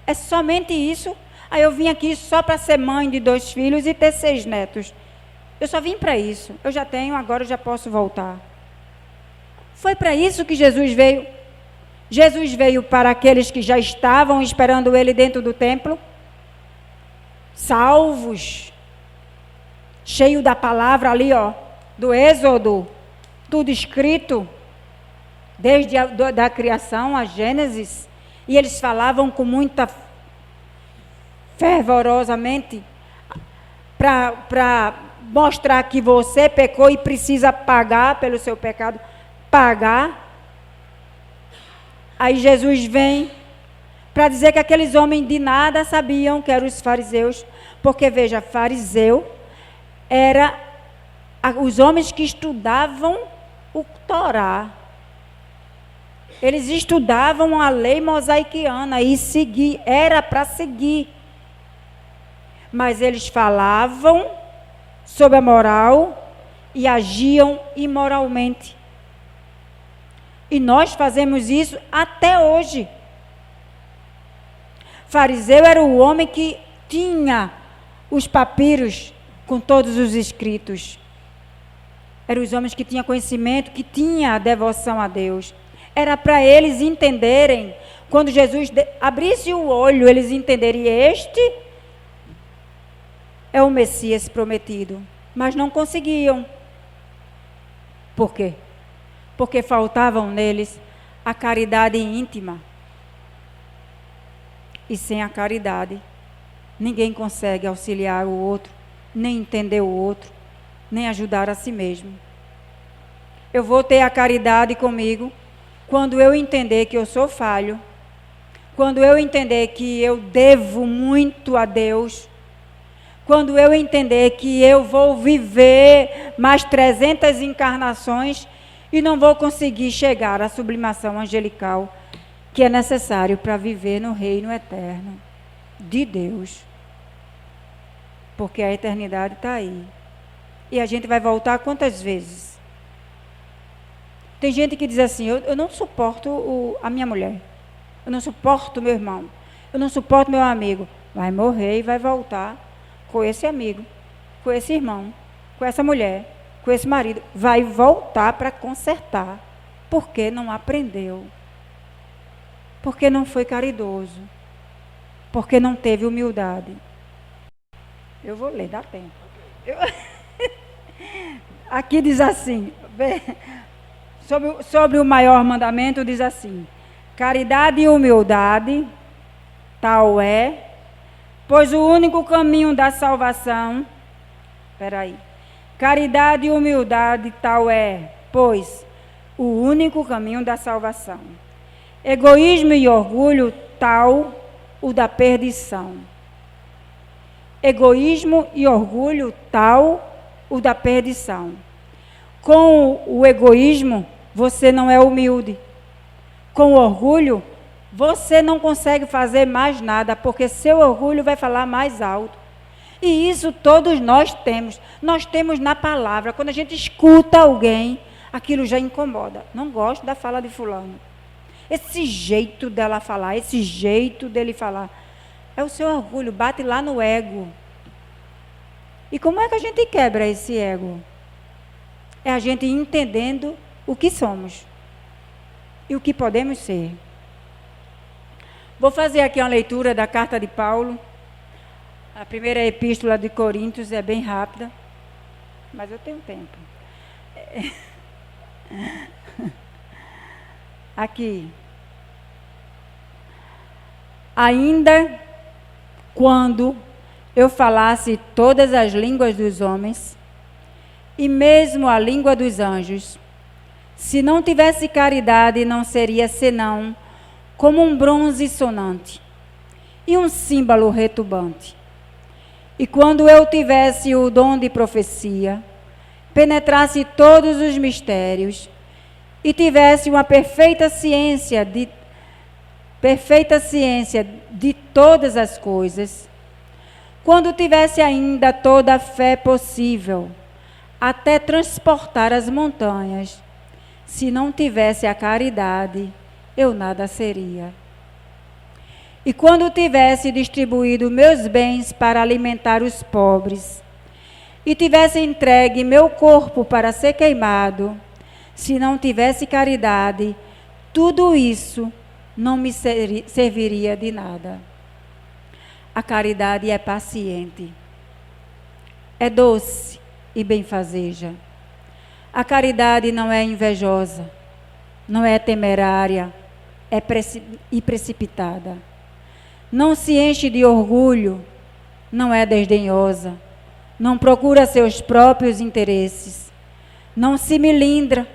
é somente isso? Aí eu vim aqui só para ser mãe de 2 filhos e ter 6 netos. Eu só vim para isso. Eu já tenho, agora eu já posso voltar. Foi para isso que Jesus veio. Jesus veio para aqueles que já estavam esperando Ele dentro do templo, salvos, cheio da palavra ali, ó, do Êxodo, tudo escrito, desde da criação, a Gênesis, e eles falavam com muita fervorosamente para mostrar que você pecou e precisa pagar pelo seu pecado, pagar. Aí Jesus vem para dizer que aqueles homens de nada sabiam que eram os fariseus, porque veja, fariseu era os homens que estudavam o Torá. Eles estudavam a lei mosaiquiana e era para seguir. Mas eles falavam sobre a moral e agiam imoralmente. E nós fazemos isso até hoje. Fariseu era o homem que tinha os papiros com todos os escritos. Eram os homens que tinham conhecimento, que tinham a devoção a Deus. Era para eles entenderem, quando Jesus abrisse o olho, eles entenderem, este é o Messias prometido. Mas não conseguiam. Por quê? Porque faltavam neles a caridade íntima. E sem a caridade, ninguém consegue auxiliar o outro, nem entender o outro, nem ajudar a si mesmo. Eu vou ter a caridade comigo quando eu entender que eu sou falho, quando eu entender que eu devo muito a Deus, quando eu entender que eu vou viver mais 300 encarnações e não vou conseguir chegar à sublimação angelical que é necessário para viver no reino eterno de Deus. Porque a eternidade está aí. E a gente vai voltar quantas vezes? Tem gente que diz assim, eu não suporto a minha mulher. Eu não suporto meu irmão. Eu não suporto meu amigo. Vai morrer e vai voltar com esse amigo, com esse irmão, com essa mulher, com esse marido. Vai voltar para consertar. Porque não aprendeu. Porque não foi caridoso. Porque não teve humildade. Eu vou ler, dá tempo. Aqui diz assim, sobre o maior mandamento diz assim, caridade e humildade, tal é, pois o único caminho da salvação, caridade e humildade, tal é, pois o único caminho da salvação. Egoísmo e orgulho, tal o da perdição. Egoísmo e orgulho, tal o da perdição. Com o egoísmo, você não é humilde. Com o orgulho, você não consegue fazer mais nada, porque seu orgulho vai falar mais alto. E isso todos nós temos. Nós temos na palavra. Quando a gente escuta alguém, aquilo já incomoda. Não gosto da fala de fulano. Esse jeito dela falar, esse jeito dele falar. É o seu orgulho, bate lá no ego. E como é que a gente quebra esse ego? É a gente entendendo o que somos e o que podemos ser. Vou fazer aqui uma leitura da carta de Paulo. A primeira epístola de Coríntios é bem rápida, mas eu tenho tempo. Aqui. Ainda quando eu falasse todas as línguas dos homens, e mesmo a língua dos anjos, se não tivesse caridade, não seria senão como um bronze sonante e um símbolo retumbante. E quando eu tivesse o dom de profecia, penetrasse todos os mistérios e tivesse uma perfeita ciência de todas as coisas, quando tivesse ainda toda a fé possível, até transportar as montanhas, se não tivesse a caridade, eu nada seria. E quando tivesse distribuído meus bens para alimentar os pobres, e tivesse entregue meu corpo para ser queimado, se não tivesse caridade, tudo isso não me serviria de nada. A caridade é paciente, é doce e benfazeja. A caridade não é invejosa, não é temerária, é precipitada. Não se enche de orgulho, não é desdenhosa, não procura seus próprios interesses, não se melindra,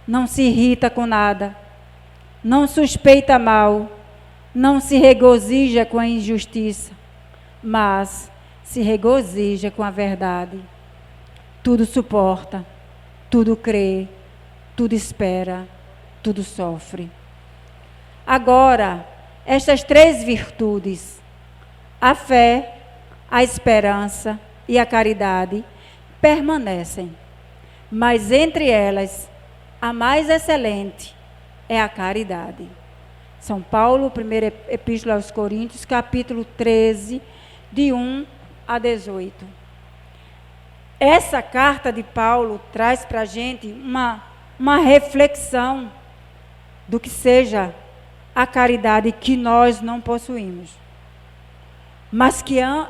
não se irrita com nada, não suspeita mal, não se regozija com a injustiça, mas se regozija com a verdade. Tudo suporta, tudo crê, tudo espera, tudo sofre. Agora, estas 3 virtudes, a fé, a esperança e a caridade, permanecem. Mas entre elas, a mais excelente é a caridade. São Paulo, primeira epístola aos Coríntios, capítulo 13, de 1 a 18. Essa carta de Paulo traz para a gente uma reflexão do que seja a caridade que nós não possuímos, mas que há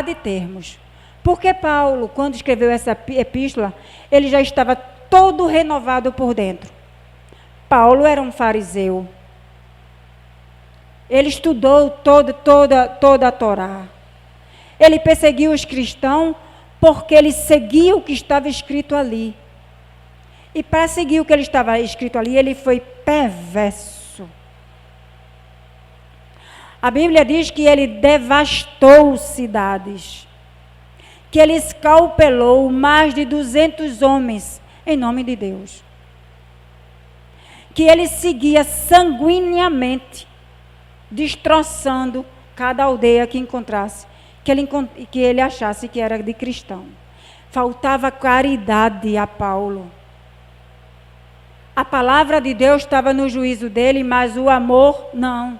de termos. Porque Paulo, quando escreveu essa epístola, ele já estava todo renovado por dentro. Paulo era um fariseu. Ele estudou toda a Torá. Ele perseguiu os cristãos porque ele seguia o que estava escrito ali. E para seguir o que ele estava escrito ali, ele foi perverso. A Bíblia diz que ele devastou cidades, que ele escalpelou mais de 200 homens em nome de Deus, que ele seguia sanguineamente, destroçando cada aldeia que encontrasse, que ele achasse que era de cristão. Faltava caridade a Paulo. A palavra de Deus estava no juízo dele, mas o amor não.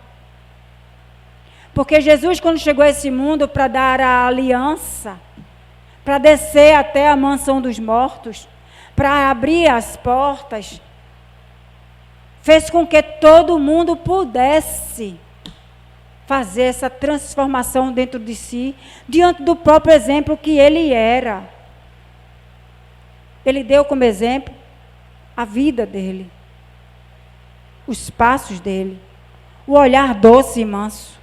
Porque Jesus, quando chegou a esse mundo para dar a aliança, para descer até a mansão dos mortos, para abrir as portas, fez com que todo mundo pudesse fazer essa transformação dentro de si, diante do próprio exemplo que ele era. Ele deu como exemplo a vida dele, os passos dele, o olhar doce e manso,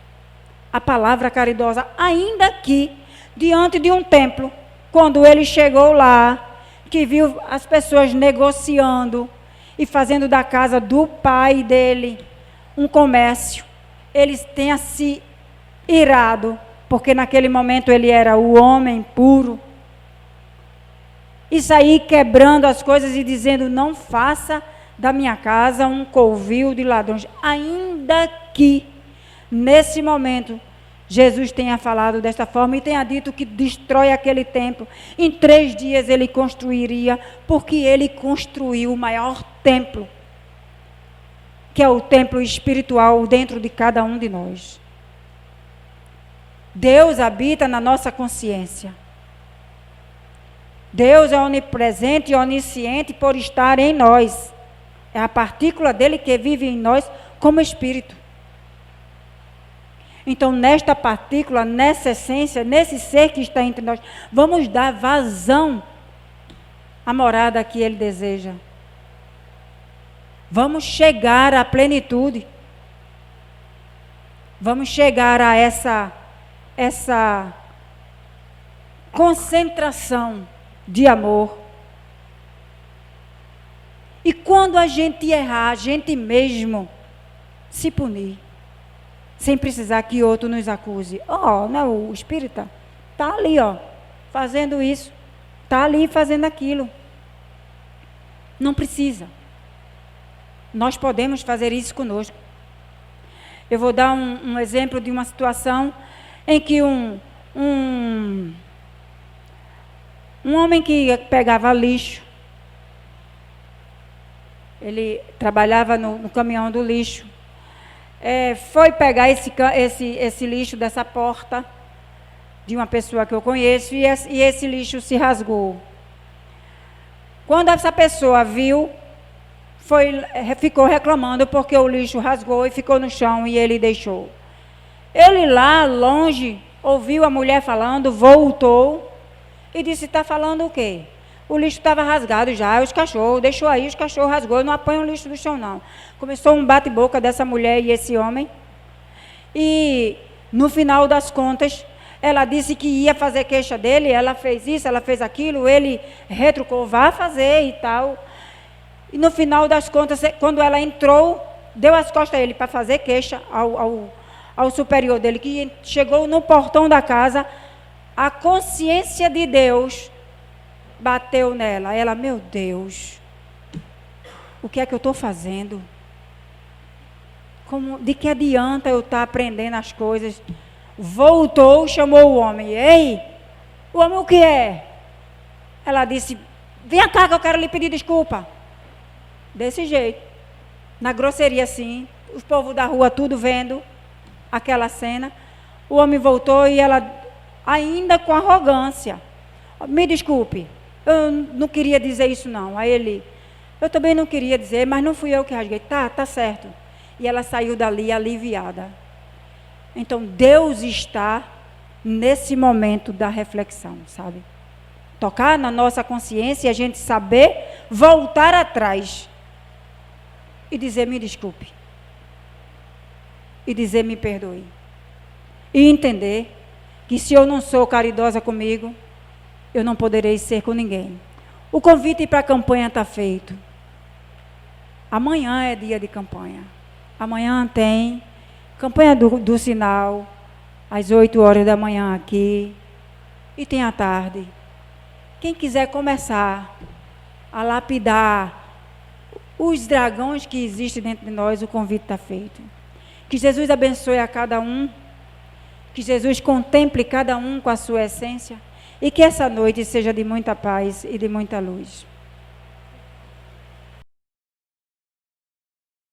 a palavra caridosa, ainda que diante de um templo, quando ele chegou lá, que viu as pessoas negociando e fazendo da casa do pai dele um comércio, ele tenha se irado, porque naquele momento ele era o homem puro, e sair quebrando as coisas e dizendo: não faça da minha casa um covil de ladrões. Ainda que nesse momento Jesus tenha falado desta forma e tenha dito que destrói aquele templo. Em 3 dias ele construiria, porque ele construiu o maior templo, que é o templo espiritual dentro de cada um de nós. Deus habita na nossa consciência. Deus é onipresente e onisciente por estar em nós. É a partícula dele que vive em nós como espírito. Então, nesta partícula, nessa essência, nesse ser que está entre nós, vamos dar vazão à morada que ele deseja. Vamos chegar à plenitude. Vamos chegar a essa concentração de amor. E quando a gente errar, a gente mesmo se punir, sem precisar que outro nos acuse. Não, o espírita está ali, fazendo isso, está ali fazendo aquilo. Não precisa. Nós podemos fazer isso conosco. Eu vou dar um exemplo de uma situação em que um homem que pegava lixo, ele trabalhava no caminhão do lixo, foi pegar esse lixo dessa porta de uma pessoa que eu conheço e esse lixo se rasgou. Quando essa pessoa viu, ficou reclamando porque o lixo rasgou e ficou no chão e ele deixou. Ele lá longe ouviu a mulher falando, voltou e disse: está falando o quê? O lixo estava rasgado já, os cachorros, deixou aí, os cachorros rasgou, eu não apanho o lixo do chão não. Começou um bate-boca dessa mulher e esse homem. E no final das contas, ela disse que ia fazer queixa dele, ela fez isso, ela fez aquilo, ele retrucou, vá fazer e tal. E no final das contas, quando ela entrou, deu as costas a ele para fazer queixa ao superior dele, que chegou no portão da casa, a consciência de Deus bateu nela. Ela, meu Deus, o que é que eu estou fazendo? De que adianta eu estar aprendendo as coisas? Voltou, chamou o homem. Ei, o homem o que é? Ela disse: vem cá que eu quero lhe pedir desculpa. Desse jeito, na grosseria assim, os povos da rua tudo vendo aquela cena. O homem voltou e ela, ainda com arrogância: me desculpe, eu não queria dizer isso não. Aí ele: eu também não queria dizer, mas não fui eu que rasguei. Tá certo. E ela saiu dali aliviada. Então Deus está nesse momento da reflexão, sabe? Tocar na nossa consciência e a gente saber voltar atrás e dizer: me desculpe, e dizer: me perdoe, e entender que se eu não sou caridosa comigo, eu não poderei ser com ninguém. O convite para a campanha está feito. Amanhã é dia de campanha. Amanhã tem campanha do sinal, às 8h da manhã aqui, e tem à tarde. Quem quiser começar a lapidar os dragões que existem dentro de nós, o convite está feito. Que Jesus abençoe a cada um, que Jesus contemple cada um com a sua essência, e que essa noite seja de muita paz e de muita luz.